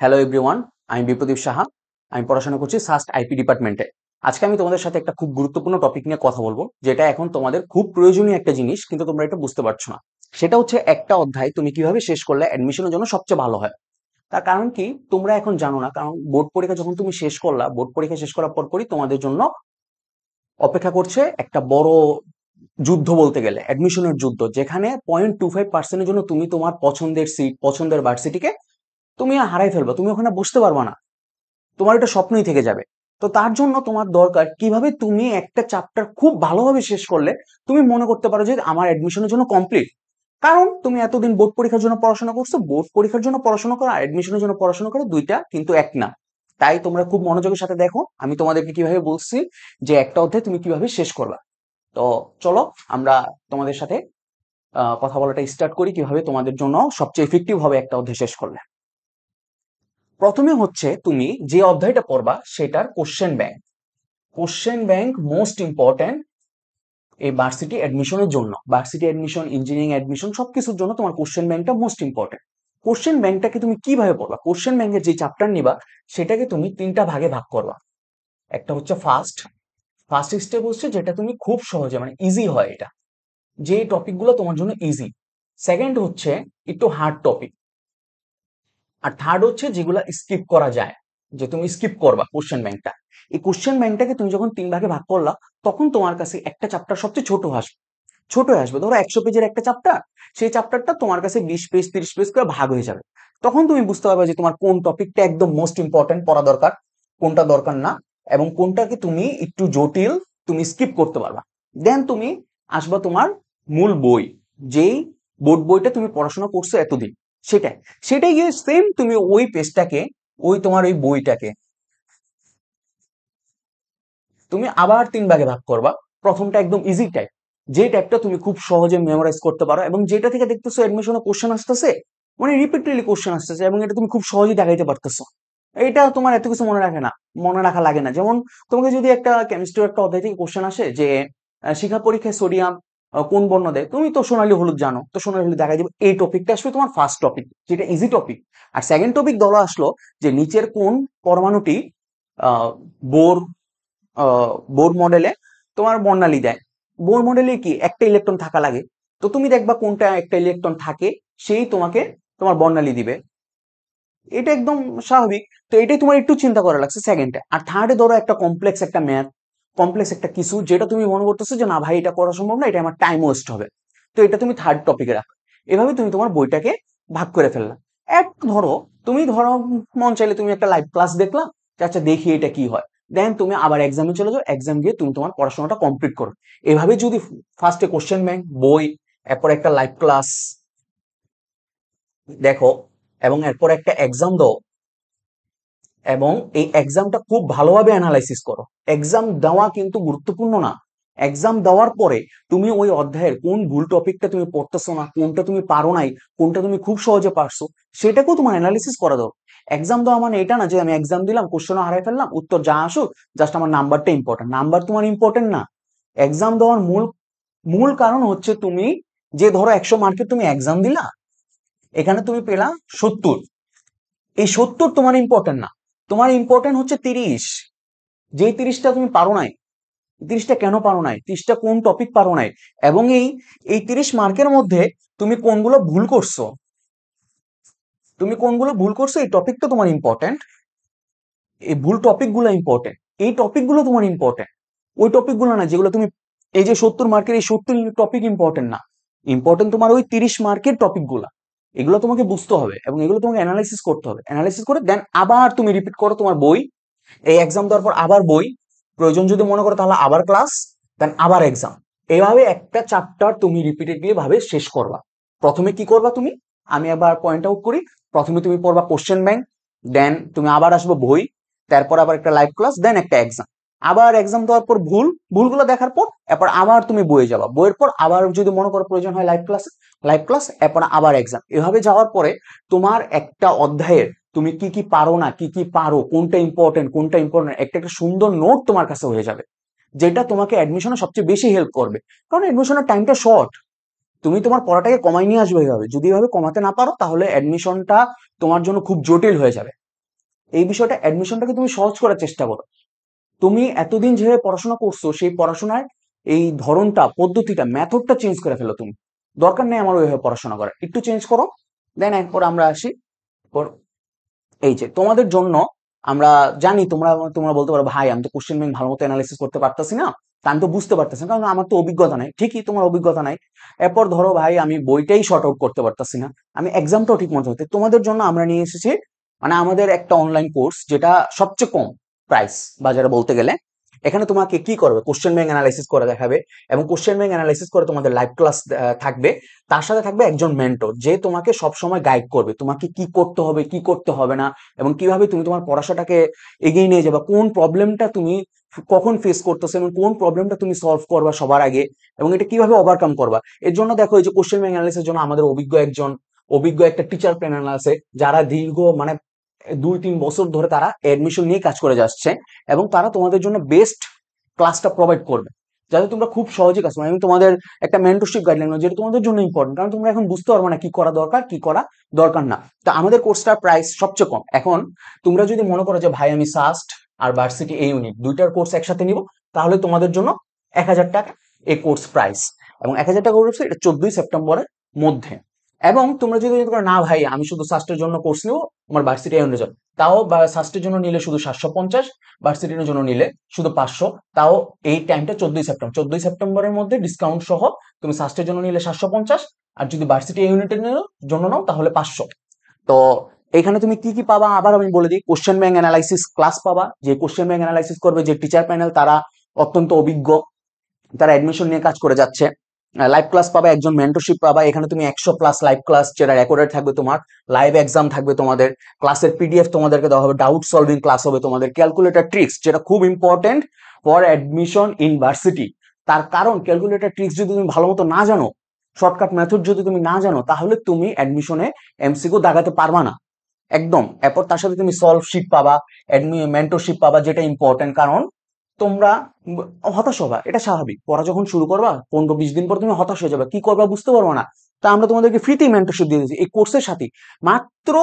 Hello everyone, আমি বিপ্রদীপ সাহা। আমি পড়াশোনা করছি সাস্ট আইপি ডিপার্টমেন্টে। আজকে আমি তোমাদের সাথে একটা খুব গুরুত্বপূর্ণ টপিক নিয়ে কথা বলবো, যেটা এখন তোমাদের খুব প্রয়োজনীয় একটা জিনিস, কিন্তু তোমরা এটা বুঝতে পারছো না। সেটা হচ্ছে একটা অধ্যায় তুমি কিভাবে শেষ করলে অ্যাডমিশনের জন্য সবচেয়ে ভালো হয়। তার কারণ কি, তোমরা এখন জানো না। কারণ বোর্ড পরীক্ষা যখন তুমি শেষ করলা, বোর্ড পরীক্ষা শেষ করার পরই তোমাদের জন্য অপেক্ষা করছে একটা বড় যুদ্ধ, বলতে গেলে অ্যাডমিশনের যুদ্ধ, যেখানে 0.25% জন্য তুমি তোমার পছন্দের সিট, পছন্দের ভার্সিটিকে তুমি হারাই ফেলবা। তুমি ওখানে বসতে পারবা না, তোমার এটা স্বপ্নই থেকে যাবে। তো তার জন্য তোমার দরকার কিভাবে তুমি একটা চ্যাপ্টার খুব ভালোভাবে শেষ করলে তুমি মনে করতে পারো যে আমার অ্যাডমিশনের জন্য কমপ্লিট। কারণ তুমি এতদিন বোর্ড পরীক্ষার জন্য পড়াশোনা করছো, বোর্ড পরীক্ষার জন্য পড়াশোনা করো আর অ্যাডমিশনের জন্য পড়াশোনা করো, দুইটা কিন্তু এক না। তাই তোমরা খুব মনোযোগের সাথে দেখো আমি তোমাদেরকে কিভাবে বলছি যে একটা অধ্যায় তুমি কিভাবে শেষ করবা। তো চলো আমরা তোমাদের সাথে কথা বলাটা স্টার্ট করি, কিভাবে তোমাদের জন্য সবচেয়ে ইফেক্টিভ হবে একটা অধ্যায় শেষ করলে। প্রথমে হচ্ছে তুমি যে অধ্যায়টা পড়বা সেটার question bank. Question bank most important এই ভার্সিটি অ্যাডমিশনের জন্য। ভার্সিটি অ্যাডমিশন, ইঞ্জিনিয়ারিং অ্যাডমিশন সবকিছুর জন্য তোমার কোশ্চেন ব্যাংকটা মোস্ট ইম্পর্টেন্ট। কোশ্চেন ব্যাংকটাকে তুমি কিভাবে পড়বা? কোশ্চেন ব্যাংকের যে চ্যাপ্টার নিবা সেটাকে তুমি তিনটা ভাগে ভাগ করবা। একটা হচ্ছে ফার্স্ট ফার্স্ট স্টেপ হচ্ছে যেটা তুমি খুব সহজে, মানে ইজি হয় এটা, যে টপিকগুলো তোমার জন্য ইজি। সেকেন্ড হচ্ছে একটু হার্ড টপিক। আর থার্ড হচ্ছে যেগুলো স্কিপ করা যায়, যে তুমি স্কিপ করবা কোশ্চেন ব্যাংকটা। এই কোশ্চেন ব্যাংকটাকে তুমি যখন তিন ভাগে ভাগ করলা, তখন তোমার কাছে একটা চ্যাপ্টার সবচেয়ে ছোট আসবে। ধরো 100 পেজের একটা চ্যাপ্টার, সেই চ্যাপ্টারটা তোমার কাছে 20 পেজ 30 পেজ করে ভাগ হয়ে যাবে। তখন তুমি বুঝতে পারবে যে তোমার কোন টপিকটা একদম মোস্ট ইম্পর্টেন্ট পড়া দরকার, কোনটা দরকার না, এবং কোনটাকে তুমি একটু জটিল তুমি স্কিপ করতে পারবা। দেন তুমি আসবা তোমার মূল বই, যেই বোর্ড বইটা তুমি পড়াশোনা করছো এতদিন, সেটাই সেটাই গিয়ে সেম তুমি ওই পেজটাকে, ওই তোমার ওই বইটাকে তুমি আবার তিন ভাগে ভাগ করবা। প্রথমটা একদম ইজি টাইপ, যে টাইপটা তুমি খুব সহজে মেমোরাইজ করতে পারো, এবং যেটা থেকে দেখতেছো এডমিশনে কোশ্চেন আসতেছে, মানে রিপিটেডলি কোশ্চেন আসতেছে, এবং এটা তুমি খুব সহজেই দেখাইতে পারতেছো। এটা তোমার এত কিছু মনে রাখা লাগে না। যেমন তোমাকে যদি একটা কেমিস্ট্রি একটা অধ্যায় থেকে কোশ্চেন আসে যে শিক্ষা পরীক্ষায় সোডিয়াম কোন বর্ণ দেয়, তুমি তো সোনালী হলুদ জানো, তো সোনালী হলুদ দেখাই দিবে। এই টপিকটা আসলে তোমার ফার্স্ট টপিক, যেটা ইজি টপিক। আর সেকেন্ড টপিক ধরো আসলো যে নিচের কোন পরমাণুটি আহ বোর বোর মডেলে তোমার বর্ণালী দেয়। বোর মডেলে কি একটা ইলেকট্রন থাকা লাগে, তো তুমি দেখবা কোনটা একটা ইলেকট্রন থাকে, সেই তোমাকে তোমার বর্ণালী দিবে। এটা একদম স্বাভাবিক। তো এটাই তোমার একটু চিন্তা করা লাগছে সেকেন্ডে। আর থার্ডে ধরো একটা কমপ্লেক্স একটা ম্যাথ, কমপ্লেক্স একটা কিছু, যেটা তুমি মনে করতেছো যে না ভাই এটা করা সম্ভব না, এটা আমার টাইম ওয়েস্ট হবে, তো এটা তুমি থার্ড টপিকে রাখো। এভাবে তুমি তোমার বইটাকে ভাগ করে ফেললা। এক ধরো তুমি ধরো মন চাইলে তুমি একটা লাইভ ক্লাস দেখলা, যে আচ্ছা দেখি এটা কি হয়। দেন তুমি আবার এক্সামে চলে যাও, এক্সাম দিয়ে তুমি তোমার পড়াশোনাটা কমপ্লিট করো। এভাবে যদি ফার্স্টে কোশ্চেন ব্যাংক, বই, এরপর একটা লাইভ ক্লাস দেখো, এবং এরপর একটা এক্সাম দাও, এবং এই এক্সামটা খুব ভালোভাবে অ্যানালাইসিস করো। এক্সাম দেওয়া কিন্তু গুরুত্বপূর্ণ না, এক্সাম দেওয়ার পরে তুমি ওই অধ্যায়ের কোন ভুল টপিকটা তুমি পড়তেছো না, কোনটা তুমি পারো নাই, কোনটা তুমি খুব সহজে পারছো, সেটাকেও তোমার অ্যানালিসিস করা দাও। এক্সাম দেওয়া মানে এটা না যে আমি এক্সাম দিলাম, কোশ্চেনও হারাই ফেললাম, উত্তর যা আসুক, জাস্ট আমার নাম্বারটা ইম্পর্টেন্ট। নাম্বার তোমার ইম্পর্টেন্ট না। এক্সাম দেওয়ার মূল মূল কারণ হচ্ছে তুমি, যে ধরো 100 মার্কের তুমি এক্সাম দিলা, এখানে তুমি পেলা 70, এই 70 তোমার ইম্পর্টেন্ট না। তোমার ইম্পর্টেন্ট হচ্ছে 30। যেই 30টা তুমি পারো নাই, 30টা কেন পারো নাই, 30টা কোন টপিক পারো নাই, এবং এই এই 30 মার্কের মধ্যে তুমি কোনগুলো ভুল করছো, এই টপিকটা তোমার ইম্পর্টেন্ট। এই ভুল টপিকগুলো ইম্পর্টেন্ট, এই টপিকগুলো তোমার ইম্পর্টেন্ট। ওই টপিকগুলো না যেগুলো তুমি, এই যে 70 মার্কের এই 70 টপিক ইম্পর্টেন্ট না, ইম্পর্টেন্ট তোমার ওই 30 মার্কের টপিকগুলো। এগুলো তোমাকে বুঝতে হবে এবং এগুলো তোমাকে অ্যানালাইসিস করতে হবে। অ্যানালাইসিস করে দেন আবার তুমি রিপিট করো তোমার বই। এই এক্সাম দেওয়ার পর আবার বই, প্রয়োজন যদি মনে করো তাহলে আবার ক্লাস, দেন আবার এক্সাম। এইভাবে একটা চ্যাপ্টার তুমি রিপিটেডলি ভাবে শেষ করবা। প্রথমে কি করবা তুমি, আমি আবার পয়েন্ট আউট করি। প্রথমে তুমি পড়বা কোশ্চেন ব্যাংক, দেন তুমি আবার আসবো বই, তারপর আবার একটা লাইভ ক্লাস, দেন একটা এক্সাম। আবার এক্সাম দেওয়ার পর ভুলগুলো দেখার পর এরপর আবার তুমি বইয়ে যাবা, বইয়ের পর আবার যদি মনে করো প্রয়োজন হয় লাইভ ক্লাস, এরপর আবার এক্সাম। এভাবে যাওয়ার পরে তোমার একটা অধ্যায়ের তুমি কি কি পারো না, কি কি পারো, কোনটা ইম্পর্টেন্ট একটা একটা সুন্দর নোট তোমার কাছে হয়ে যাবে, যেটা তোমাকে অ্যাডমিশনে সবচেয়ে বেশি হেল্প করবে। কারণ অ্যাডমিশনের টাইমটা শর্ট, তুমি তোমার পড়াটাকে কমাই নিয়ে আসবে। এইভাবে যদি এভাবে কমাতে না পারো, তাহলে অ্যাডমিশনটা তোমার জন্য খুব জটিল হয়ে যাবে। এই বিষয়টা অ্যাডমিশনটাকে তুমি সহজ করার চেষ্টা করো। তুমি এতদিন যেভাবে পড়াশোনা করছো সেই পড়াশোনার এই ধরনটা, পদ্ধতিটা, মেথডটা চেঞ্জ করে ফেলো তুমি। দরকার নেই আমার ওইভাবে পড়াশোনা করার, একটু চেঞ্জ করো। দেন এরপর আমরা আসি। এই যে তোমাদের জন্য আমরা জানি, তোমরা তোমরা বলতে পারো ভাই আমি তো কোশ্চেন ব্যাংক ভালো মতো অ্যানালাইসিস করতে পারতাছি না, তা আমি তো বুঝতে পারতেছি না, কারণ আমার তো অভিজ্ঞতা নাই। ঠিকই, তোমার অভিজ্ঞতা নাই। এরপর ধরো ভাই আমি বইটাই শর্ট আউট করতে পারতাছি না, আমি এক্সামটাও ঠিক মতো হতে, তোমাদের জন্য আমরা নিয়ে এসেছি মানে আমাদের একটা অনলাইন কোর্স, যেটা সবচেয়ে কম প্রাইস বাজারে বলতে গেলে। এখানে তোমাকে কি করবে, কোশ্চেন ব্যাংক অ্যানালাইসিস করে দেখাবে, এবং কোশ্চেন ব্যাংক অ্যানালাইসিস করে তোমাদের লাইভ ক্লাস থাকবে। তার সাথে থাকবে একজন মেন্টর, যে তোমাকে সবসময় গাইড করবে, তোমাকে কি করতে হবে কি করতে হবে না, এবং কিভাবে তুমি তোমার পড়াশোনাটাকে এগিয়ে নিয়ে যাবে, কোন প্রবলেমটা তুমি কখন ফেস করতেছো এবং কোন প্রবলেমটা তুমি সলভ করবা সবার আগে, এবং এটা কিভাবে ওভারকাম করবা। এর জন্য দেখো, এই যে কোশ্চেন ব্যাংক অ্যানালিসিসের জন্য আমাদের অভিজ্ঞ একটা টিচার প্যানেল আছে, যারা দীর্ঘ মানে 2-3 বছর ধরে তারা এডমিশন নিয়ে কাজ করে যাচ্ছে, এবং তারা তোমাদের জন্য বেস্ট ক্লাসটা প্রোভাইড করবে, যাতে তোমরা খুব সহজে কাজ করো। আমি তোমাদের একটা মেন্টরশিপ গাইডলাইন, যেটা তোমাদের জন্য ইম্পর্টেন্ট, কারণ তোমরা এখন বুঝতে পারবে না কি করা দরকার কি করা দরকার না। তো আমাদের কোর্সটার প্রাইস সবচেয়ে কম। এখন তোমরা যদি মনে করো যে ভাই আমি সাস্ট আর ভার্সিটি এই ইউনিট দুইটার কোর্স একসাথে নিব, তাহলে তোমাদের জন্য 1,000 টাকা এই কোর্স প্রাইস। এবং 1,000 টাকা কোর্স, এটা 14ই সেপ্টেম্বরের মধ্যে। এবং তোমরা যদি না ভাই আমি শুধু সাস্টের জন্য কোর্স নিবো, আমার ভার্সিটি এই ইউনিট, তাও সাস্টের জন্য নিলে শুধু 750, ভার্সিটির জন্য নিলে শুধু 500। তাও এই টাইমটা 14ই সেপ্টেম্বরের মধ্যে ডিসকাউন্ট সহ। তুমি সাস্টের জন্য নিলে 750, আর যদি ভার্সিটি ইউনিটের জন্য নাও তাহলে 500। তো এখানে তুমি কি কি পাবা আবার আমি বলে দিই। কোশ্চেন ব্যাংক অ্যানালাইসিস ক্লাস পাবা, যে কোশ্চেন ব্যাংক অ্যানালাইসিস করবে যে টিচার প্যানেল, তারা অত্যন্ত অভিজ্ঞ, তারা অ্যাডমিশন নিয়ে কাজ করে যাচ্ছে। লাইভ ক্লাস পাবা, একজন মেন্টরশিপ পাবা, এখানে তুমি 100+ লাইভ ক্লাস যেটা রেকর্ডেড থাকবে, তোমার লাইভ এক্সাম থাকবে, তোমাদের ক্লাসের পিডিএফ তোমাদেরকে দেওয়া হবে, ডাউট সলভিং ক্লাস হবে, তোমাদের ক্যালকুলেটর ট্রিক্স, যেটা খুব important for admission in varsity. তার কারণ ক্যালকুলেটর ট্রিক্স যদি তুমি ভালো মতো না জানো, শর্টকাট মেথড যদি তুমি না জানো, তাহলে তুমি অ্যাডমিশনে এমসিকিউ দাগাতে পারবা না একদম। এরপর তার সাথে তুমি সলভ শিট পাবা, মেন্টরশিপ পাবা, যেটা ইম্পর্টেন্ট, কারণ তোমরা হতাশ হবা, এটা স্বাভাবিক। পড়া যখন শুরু করবা 15-20 দিন পর তুমি হতাশ হয়ে যাবে, কি করবা বুঝতে পারবো না। তা আমরা তোমাদেরকে ফ্রিতেই মেন্টরশিপ দিয়ে দিচ্ছি এই কোর্সের সাথে। মাত্র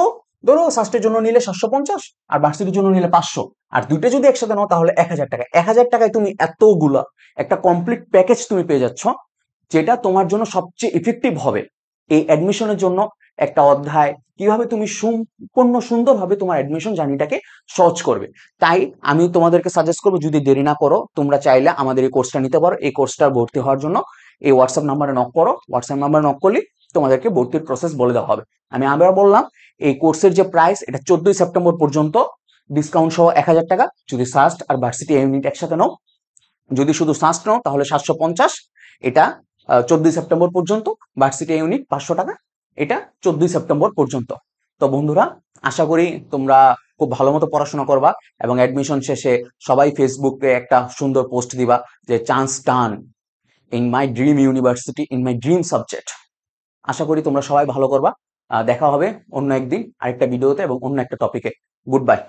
ধরো সাস্টের জন্য নিলে 750, আর ভার্সিটির জন্য নিলে 500, আর দুইটা যদি একসাথে নাও তাহলে 1,000 টাকা। 1,000 টাকায় তুমি এতগুলা একটা কমপ্লিট প্যাকেজ তুমি পেয়ে যাচ্ছ, যেটা তোমার জন্য সবচেয়ে ইফেক্টিভ হবে এই অ্যাডমিশনের জন্য। একটা অধ্যায় কিভাবে তুমি সম্পূর্ণ সুন্দরভাবে তোমার অ্যাডমিশন জার্নিটাকে সহজ করবে। তাই আমি তোমাদেরকে সাজেস্ট করবো, যদি দেরি না করো, তোমরা চাইলে আমাদের এই কোর্সটা নিতে পারো। এই কোর্সটা ভর্তি হওয়ার জন্য এই হোয়াটসঅ্যাপ নাম্বারে নক করো, হোয়াটসঅ্যাপ নাম্বারে নক করলে তোমাদেরকে ভর্তির প্রসেস বলে দেওয়া হবে। আমি আবার বললাম, এই কোর্সের যে প্রাইস, এটা 14ই সেপ্টেম্বর পর্যন্ত ডিসকাউন্ট সহ 1,000 টাকা, যদি সাস্ট আর ভার্সিটি ইউনিট একসাথে নাও। যদি শুধু সাস্ট নাও তাহলে 750, এটা 14ই সেপ্টেম্বর পর্যন্ত। ভার্সিটি ইউনিট 500 টাকা, এটা 14ই সেপ্টেম্বর পর্যন্ত। তো বন্ধুরা, আশা করি তোমরা খুব ভালো মতো পড়াশোনা করবা, এবং অ্যাডমিশন শেষে সবাই ফেসবুকে একটা সুন্দর পোস্ট দিবা যে chance done in my dream university in my dream subject. আশা করি তোমরা সবাই ভালো করবা। দেখা হবে অন্য একদিন আরেকটা ভিডিওতে এবং অন্য একটা টপিকে। Good bye.